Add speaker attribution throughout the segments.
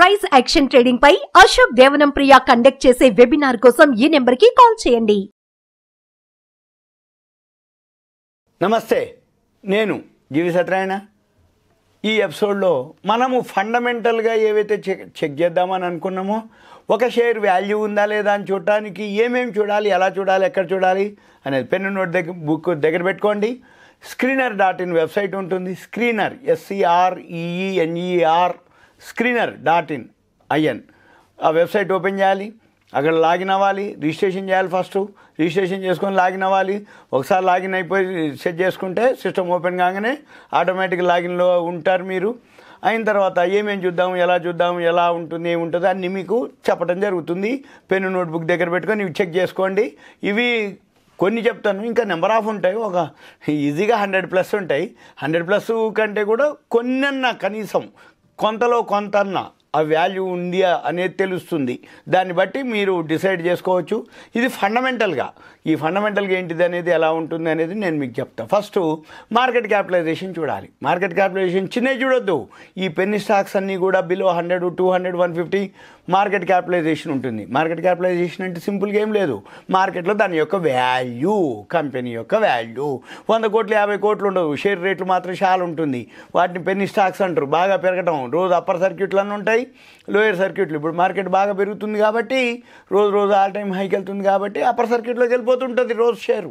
Speaker 1: Price action trading పై అశోక్ దేవనం ప్రియ conduct చేసే webinar కోసం ఈ నెంబర్ కి కాల్ చేయండి.
Speaker 2: నమస్తే, నేను జీవి సత్యనారాయణ. ఈ ఎపిసోడ్లో మనము ఫండమెంటల్గా ఏవైతే చెక్ చేద్దామని అనుకున్నామో, ఒక షేర్ వాల్యూ ఉందా లేదా అని చూడటానికి ఏమేమి చూడాలి, ఎలా చూడాలి, ఎక్కడ చూడాలి అనేది పెన్ను నోట్ బుక్ దగ్గర పెట్టుకోండి. screener.in వెబ్సైట్ ఉంటుంది. స్క్రీనర్ SCREENER screener.in ఆ వెబ్సైట్ ఓపెన్ చేయాలి. అక్కడ లాగిన్ అవ్వాలి, రిజిస్ట్రేషన్ చేయాలి. ఫస్ట్ రిజిస్ట్రేషన్ చేసుకొని లాగిన్ అవ్వాలి. ఒకసారి లాగిన్ అయిపోయి సెట్ చేసుకుంటే సిస్టమ్ ఓపెన్ కాగానే ఆటోమేటిక్ లాగిన్లో ఉంటారు మీరు. అయిన తర్వాత ఏమేమి చూద్దాం, ఎలా ఉంటుంది, ఏముంటుందో అన్నీ మీకు చెప్పడం జరుగుతుంది. పెన్ను నోట్బుక్ దగ్గర పెట్టుకొని ఇవి చెక్ చేసుకోండి. ఇవి కొన్ని చెప్తాను, ఇంకా నెంబర్ ఆఫ్ ఉంటాయి. ఒక ఈజీగా 100+ ఉంటాయి. 100+ కంటే కూడా కొన్నన్నా కనీసం కొంతలో కొంతన్నా ఆ వాల్యూ ఉంది అనేది తెలుస్తుంది. దాన్ని బట్టి మీరు డిసైడ్ చేసుకోవచ్చు. ఇది ఫండమెంటల్గా ఏంటిది అనేది ఎలా ఉంటుంది అనేది నేను మీకు చెప్తాను. ఫస్ట్ మార్కెట్ క్యాపిటలైజేషన్ చూడాలి. మార్కెట్ క్యాపిటలైజేషన్ చిన్నవి చూడొద్దు. ఈ పెన్నీ స్టాక్స్ అన్నీ కూడా బిలో 100, 200, 150 మార్కెట్ క్యాపిటలైజేషన్ ఉంటుంది. మార్కెట్ క్యాపిటలైజేషన్ అంటే సింపుల్గా ఏం లేదు. మార్కెట్లో దాని యొక్క వాల్యూ, కంపెనీ యొక్క వాల్యూ 100 కోట్లు 50 కోట్లు ఉండదు. షేర్ రేట్లు మాత్రం చాలా ఉంటుంది. వాటిని పెన్నీ స్టాక్స్ అంటారు. బాగా పెరగటం, రోజు అప్పర్ సర్క్యూట్లు అన్నీ ఉంటాయి, లోయర్ సర్క్యూట్లు. ఇప్పుడు మార్కెట్ బాగా పెరుగుతుంది కాబట్టి రోజు ఆల్ టైమ్ హైకి వెళ్తుంది కాబట్టి అప్పర్ సర్క్యూట్లోకి వెళ్ళిపోతుంటుంది రోజు షేరు.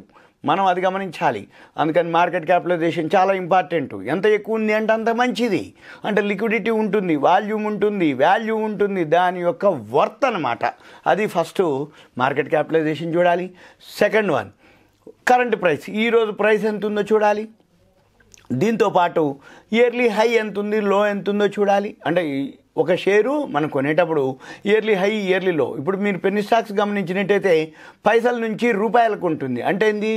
Speaker 2: మనం అది గమనించాలి. అందుకని మార్కెట్ క్యాపిటలైజేషన్ చాలా ఇంపార్టెంట్. ఎంత ఎక్కువ ఉంది అంటే అంత మంచిది. అంటే లిక్విడిటీ ఉంటుంది, వాల్యూమ్ ఉంటుంది, వాల్యూ ఉంటుంది, దాని యొక్క వర్త్ అన్నమాట. అది ఫస్ట్ మార్కెట్ క్యాపిటలైజేషన్ చూడాలి. Second one current price. ఈరోజు ప్రైస్ ఎంత ఉందో చూడాలి. దీంతోపాటు ఇయర్లీ హై ఎంత ఉంది, లో ఎంత ఉందో చూడాలి. అంటే ఒక షేరు మనం కొనేటప్పుడు ఇయర్లీ హై, ఇయర్లీ లో. ఇప్పుడు మీరు పెన్నీ స్టాక్స్ గమనించినట్టయితే పైసల నుంచి రూపాయలకు ఉంటుంది. అంటే ఏంది,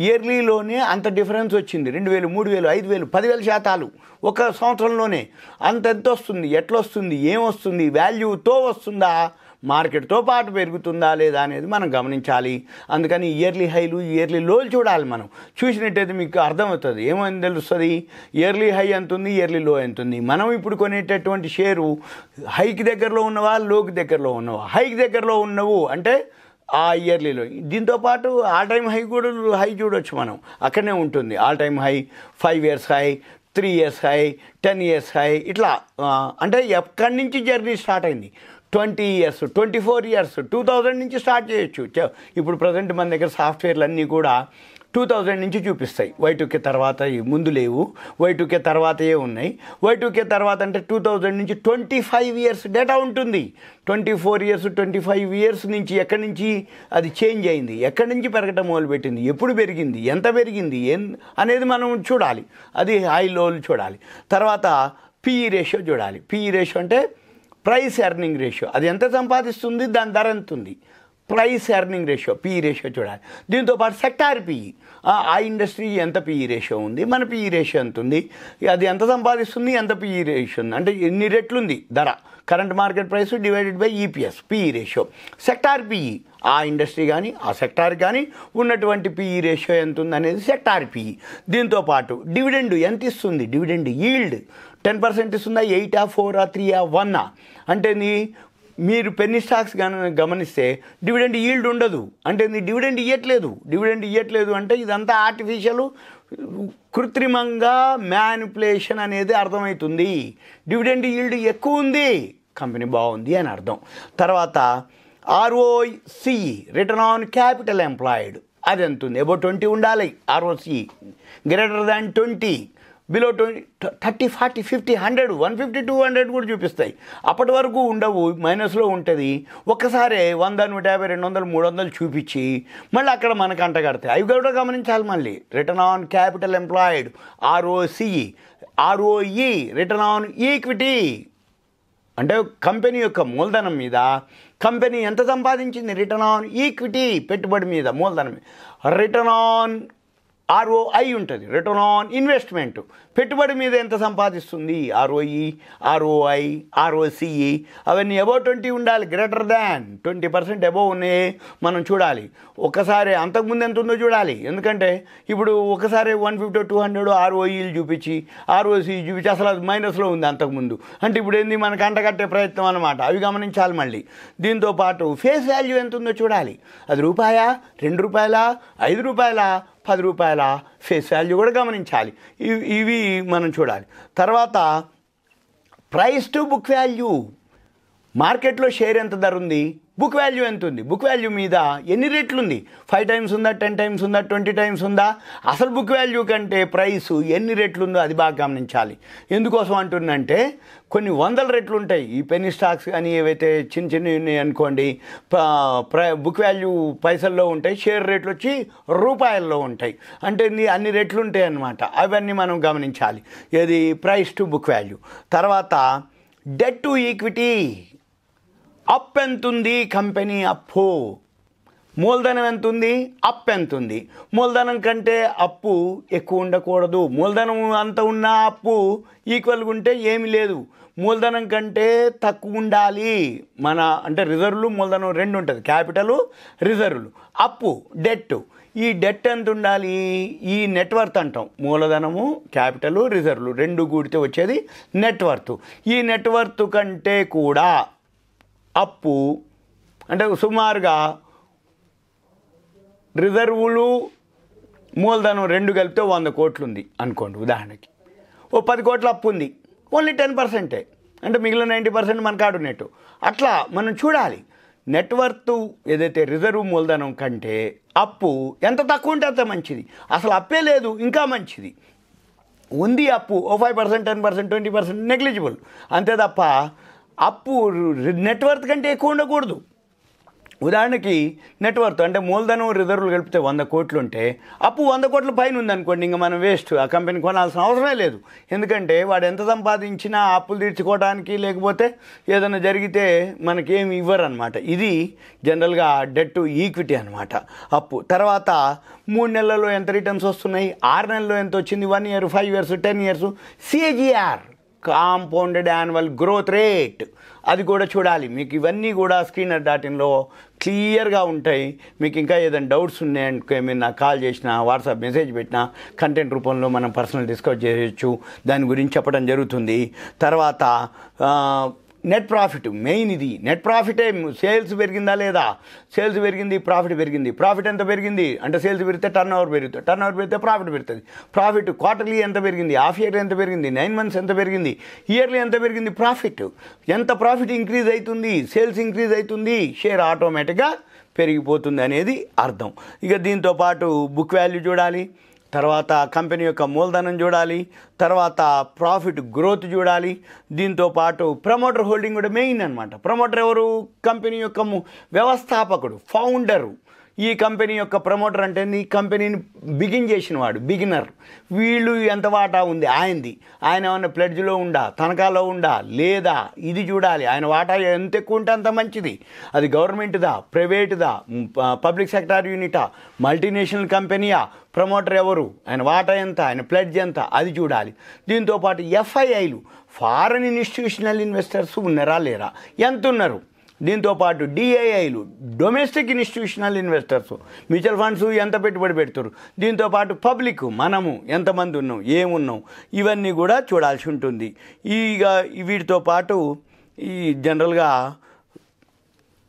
Speaker 2: ఇయర్లీలోనే అంత డిఫరెన్స్ వచ్చింది. 2000, 3000, 5000, 10,000 శాతాలు ఒక సంవత్సరంలోనే. అంత ఎంత వస్తుంది, ఎట్లా వస్తుంది, ఏమొస్తుంది, వాల్యూతో వస్తుందా, మార్కెట్తో పాటు పెరుగుతుందా లేదా అనేది మనం గమనించాలి. అందుకని ఇయర్లీ హైలు, ఇయర్లీ లోలు చూడాలి. మనం చూసినట్టయితే మీకు అర్థమవుతుంది. ఏమని తెలుస్తుంది, ఇయర్లీ హై ఎంత ఉంది, ఇయర్లీ లో ఎంత ఉంది. మనం ఇప్పుడు కొనేటటువంటి షేరు హైకి దగ్గరలో ఉన్నవా, లోకి దగ్గరలో ఉన్నవా. హైకి దగ్గరలో ఉన్నవు అంటే ఆ ఇయర్లీలో. దీంతోపాటు ఆల్ టైమ్ హై కూడా హై చూడవచ్చు మనం. అక్కడనే ఉంటుంది all time high, 5 years high, 3 years high, 10 years high. ఇట్లా అంటే ఎక్కడి నుంచి జర్నీ స్టార్ట్ అయింది. 20 years, 24 years, 2000 నుంచి స్టార్ట్ చేయొచ్చు. ఇప్పుడు ప్రజెంట్ మన దగ్గర సాఫ్ట్వేర్లు అన్నీ కూడా 2000 నుంచి చూపిస్తాయి. Y2K తర్వాత ముందు లేవు, Y2K తర్వాతయే ఉన్నాయి. Y2K తర్వాత అంటే 2000 నుంచి 25 years డేటా ఉంటుంది. 24 years, 25 years నుంచి ఎక్కడి నుంచి అది చేంజ్ అయింది, ఎక్కడి నుంచి పెరగటం మొదలుపెట్టింది, ఎప్పుడు పెరిగింది, ఎంత పెరిగింది అనేది మనం చూడాలి. అది హై లోలు చూడాలి. తర్వాత PE రేషియో చూడాలి. PE రేషియో అంటే ప్రైస్ ఎర్నింగ్ రేషియో. అది ఎంత సంపాదిస్తుంది, దాని ధర ఎంత ఉంది. Price earning ratio, PE ratio చూడాలి. దీంతోపాటు సెక్టార్ PE, ఆ ఇండస్ట్రీ ఎంత PE రేషియో ఉంది, మన PE రేషియో ఎంత ఉంది, అది ఎంత సంపాదిస్తుంది, ఎంత PE రేషియో ఉంది, అంటే ఎన్ని రెట్లుంది ధర, current market price divided by EPS, PE ratio. Sector PE, ఆ ఇండస్ట్రీ కానీ ఆ సెక్టార్ కానీ ఉన్నటువంటి PE రేషియో ఎంత ఉంది అనేది సెక్టార్ PE. దీంతోపాటు డివిడెండ్ ఎంత ఇస్తుంది, డివిడెండ్ ఈల్డ్ 10% ఇస్తుందా, 8, 4, 3, 1 అంటే మీరు పెన్నీ స్టాక్స్ గమనిస్తే డివిడెండ్ ఈల్డ్ ఉండదు. అంటే డివిడెండ్ ఇవ్వట్లేదు అంటే ఇదంతా ఆర్టిఫిషియల్, కృత్రిమంగా మ్యానిపులేషన్ అనేది అర్థమవుతుంది. డివిడెండ్ ఈల్డ్ ఎక్కువ ఉంది, కంపెనీ బాగుంది అని అర్థం. తర్వాత ROCE, return on capital employed, అది ఎంత ఉంది, అబౌట్ 20 ఉండాలి. ROCE గ్రేటర్ దాన్ 20, బిలో 20, 30, 40, 50, 100, 150, 200 కూడా చూపిస్తాయి. అప్పటి వరకు ఉండవు, మైనస్లో ఉంటుంది. ఒక్కసారి 100, 150, 200, 300 చూపించి మళ్ళీ అక్కడ మనకు అంటగడతాయి. అవి కూడా గమనించాలి. మళ్ళీ return on capital employed, ROCE, ROE, return on equity అంటే కంపెనీ యొక్క మూలధనం మీద కంపెనీ ఎంత సంపాదించింది, రిటర్న్ ఆన్ ఈక్విటీ, పెట్టుబడి మీద మూలధనం మీద. రిటర్న్ ఆన్ ROI ఉంటుంది, రిటర్న్ ఆన్ ఇన్వెస్ట్మెంట్. పెట్టుబడి మీద ఎంత సంపాదిస్తుంది, ROE, ROI, ROCE అవన్నీ అబౌవ్ 20 ఉండాలి, గ్రేటర్ దాన్ 20% అబౌవ్ ఉన్నాయి మనం చూడాలి. ఒక్కసారి అంతకుముందు ఎంత ఉందో చూడాలి. ఎందుకంటే ఇప్పుడు ఒకసారి 150 200 ROEలు చూపించి ROCE చూపించి అసలు అది మైనస్లో ఉంది అంతకుముందు. అంటే ఇప్పుడు ఏంది మనకు అంటగట్టే ప్రయత్నం అన్నమాట. అవి గమనించాలి. మళ్ళీ దీంతో పాటు ఫేస్ వాల్యూ ఎంత ఉందో చూడాలి. అది రూపాయా, 2 రూపాయలా, 5 రూపాయలా, 10 రూపాయల ఫేస్ వాల్యూ కూడా గమనించాలి. ఇవి మనం చూడాలి. తర్వాత ప్రైస్ టు బుక్ వాల్యూ, మార్కెట్లో షేర్ ఎంత ధర ఉంది, బుక్ వాల్యూ ఎంత ఉంది, బుక్ వాల్యూ మీద ఎన్ని రెట్లు ఉంది, 5 టైమ్స్ ఉందా, 10 టైమ్స్ ఉందా, 20 టైమ్స్ ఉందా, అసలు బుక్ వాల్యూ కంటే ప్రైస్ ఎన్ని రెట్లు ఉందో అది బాగా గమనించాలి. ఎందుకోసం అంటున్నంటే కొన్ని 100 రెట్లు ఉంటాయి ఈ పెన్నీ స్టాక్స్ అని, ఏవైతే చిన్న చిన్నవి ఉన్నాయి అనుకోండి, బుక్ వాల్యూ పైసల్లో ఉంటాయి, షేర్ రేట్లు వచ్చి రూపాయల్లో ఉంటాయి. అంటే అన్ని రెట్లు ఉంటాయి అన్నమాట. అవన్నీ మనం గమనించాలి. ఏది ప్రైస్ టు బుక్ వాల్యూ. తర్వాత డెట్ టు ఈక్విటీ, అప్ ఎంత ఉంది కంపెనీ, అప్పు. మూలధనం ఎంత ఉంది, అప్ ఎంత ఉంది. మూలధనం కంటే అప్పు ఎక్కువ ఉండకూడదు. మూలధనం అంత ఉన్న అప్పు ఈక్వల్గా ఉంటే ఏమీ లేదు. మూలధనం కంటే తక్కువ ఉండాలి. మన అంటే రిజర్వ్లు మూలధనం 2 ఉంటుంది, క్యాపిటల్ రిజర్వ్లు. అప్పు డెట్, ఈ డెట్ ఎంత ఉండాలి, ఈ నెట్వర్త్ అంటాం. మూలధనము, క్యాపిటల్, రిజర్వ్లు 2 కూడితే వచ్చేది నెట్వర్త్. ఈ నెట్వర్త్ కంటే కూడా అప్పు అంటే సుమారుగా రిజర్వులు మూలధనం 2 కలిపితే 100 కోట్లు ఉంది అనుకోండి. ఉదాహరణకి 10 కోట్ల అప్పు ఉంది, ఓన్లీ 10%, అంటే మిగిలిన 90% మన కాడు ఉన్నట్టు. అట్లా మనం చూడాలి. నెట్వర్త్ ఏదైతే రిజర్వ్ మూలధనం కంటే అప్పు ఎంత తక్కువ ఉంటే అంత మంచిది. అసలు అప్పే లేదు, ఇంకా మంచిది. ఉంది అప్పు 5%, 10%, 20% నెగ్లిజిబుల్, అంతే తప్ప అప్పు నెట్వర్త్ కంటే ఎక్కువ ఉండకూడదు. ఉదాహరణకి నెట్వర్త్ అంటే మూలధనం రిజర్వ్లు కలిపితే 100 కోట్లు ఉంటే అప్పు 100 కోట్ల పైన ఉందనుకోండి, ఇంకా మనం వేస్ట్, ఆ కంపెనీ కొనాల్సిన అవసరమే లేదు. ఎందుకంటే వాడు ఎంత సంపాదించినా అప్పులు తీర్చుకోవడానికి లేకపోతే ఏదైనా జరిగితే మనకేమి ఇవ్వరు అనమాట. ఇది జనరల్గా డెట్ టు ఈక్విటీ అనమాట, అప్పు. తర్వాత 3 నెలల్లో ఎంత రిటర్న్స్ వస్తున్నాయి, 6 నెలల్లో ఎంత వచ్చింది, 1 year, 5 years, 10 years, CAGR compounded annual growth rate, అది కూడా చూడాలి. మీకు ఇవన్నీ కూడా Screener.inలో క్లియర్గా ఉంటాయి. మీకు ఇంకా ఏదైనా డౌట్స్ ఉన్నాయనుకో మీరు నాకు కాల్ చేసినా, వాట్సాప్ మెసేజ్ పెట్టినా, కంటెంట్ రూపంలో మనం పర్సనల్ డిస్కస్ చేయొచ్చు. దాని గురించి చెప్పడం జరుగుతుంది. తర్వాత నెట్ ప్రాఫిట్ మెయిన్. ఇది నెట్ ప్రాఫిటే. సేల్స్ పెరిగిందా లేదా, సేల్స్ పెరిగింది, ప్రాఫిట్ పెరిగింది. ప్రాఫిట్ ఎంత పెరిగింది అంటే సేల్స్ పెరిగితే టర్న్ ఓవర్ పెరుగుతుంది, టర్న్ ఓవర్ పెరిగితే ప్రాఫిట్ పెరుగుతుంది. ప్రాఫిట్ క్వార్టర్లీ ఎంత పెరిగింది, హాఫ్ ఇయర్లీ ఎంత పెరిగింది, 9 months ఎంత పెరిగింది, ఇయర్లీ ఎంత పెరిగింది, ప్రాఫిట్ ఎంత, ప్రాఫిట్ ఇంక్రీజ్ అవుతుంది, సేల్స్ ఇంక్రీజ్ అవుతుంది, షేర్ ఆటోమేటిక్గా పెరిగిపోతుంది అనేది అర్థం. ఇక దీంతో పాటు బుక్ వాల్యూ చూడాలి, తర్వాత కంపెనీ యొక్క మూలధనం చూడాలి, తర్వాత ప్రాఫిట్ గ్రోత్ చూడాలి. దీంతో పాటు ప్రమోటర్ హోల్డింగ్ కూడా మెయిన్ అనమాట. ప్రమోటర్ ఎవరు, కంపెనీ యొక్క వ్యవస్థాపకుడు, ఫౌండరు. ఈ కంపెనీ యొక్క ప్రమోటర్ అంటే ఈ కంపెనీని బిగిన్ చేసిన వాడు, బిగినర్. వీళ్ళు ఎంత వాటా ఉంది ఆయనది, ఆయన ఏమన్నా ప్లెడ్జ్లో ఉండా, తనఖాలో ఉండా లేదా, ఇది చూడాలి. ఆయన వాటా ఎంత ఎక్కువ ఉంటే అంత మంచిది. అది గవర్నమెంట్దా, ప్రైవేట్దా, పబ్లిక్ సెక్టార్ యూనిటా, మల్టీనేషనల్ కంపెనీయా, ప్రమోటర్ ఎవరు, ఆయన వాటా ఎంత, ఆయన ప్లెడ్జ్ ఎంత, అది చూడాలి. దీంతోపాటు FIIలు, ఫారెన్ ఇన్స్టిట్యూషనల్ ఇన్వెస్టర్స్ ఉన్నారా లేరా, ఎంత ఉన్నారు. దీంతోపాటు DIIలు, domestic institutional investors, mutual funds ఎంత పెట్టుబడి పెడుతారు. దీంతోపాటు పబ్లిక్, మనము ఎంతమంది ఉన్నాం, ఏమున్నాం, ఇవన్నీ కూడా చూడాల్సి ఉంటుంది. ఇక వీటితో పాటు ఈ జనరల్గా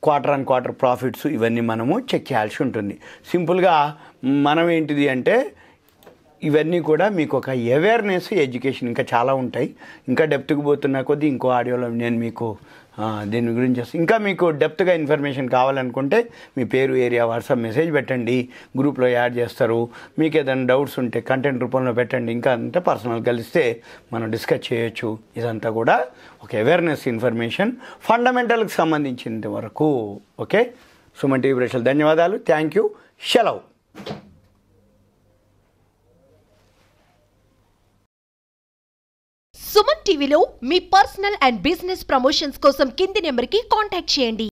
Speaker 2: క్వార్టర్ ప్రాఫిట్స్ ఇవన్నీ మనము చెక్ చేయాల్సి ఉంటుంది. సింపుల్గా మనం ఏంటిది అంటే ఇవన్నీ కూడా మీకు ఒక అవేర్నెస్, ఎడ్యుకేషన్ ఇంకా చాలా ఉంటాయి. ఇంకా డెప్త్కి పోతున్న కొద్దీ ఇంకో ఆడియోలో నేను మీకు దీని గురించి ఇంకా మీకు డెప్త్గా ఇన్ఫర్మేషన్ కావాలనుకుంటే మీ పేరు, ఏరియా, వాట్సాప్ మెసేజ్ పెట్టండి, గ్రూప్లో యాడ్ చేస్తారు. మీకు ఏదైనా డౌట్స్ ఉంటే కంటెంట్ రూపంలో పెట్టండి. ఇంకా అంటే పర్సనల్ కలిస్తే మనం డిస్కస్ చేయొచ్చు. ఇదంతా కూడా ఒక అవేర్నెస్ ఇన్ఫర్మేషన్, ఫండమెంటల్కి సంబంధించినంత వరకు. ఓకే, సుమన్ టీవీ ప్రేక్షకులు ధన్యవాదాలు. Thank you. సెలవు.
Speaker 1: సుమన్ టీవీలో మీ పర్సనల్ అండ్ బిజినెస్ ప్రమోషన్స్ కోసం కింది నెంబర్కి కాంటాక్ట్ చేయండి.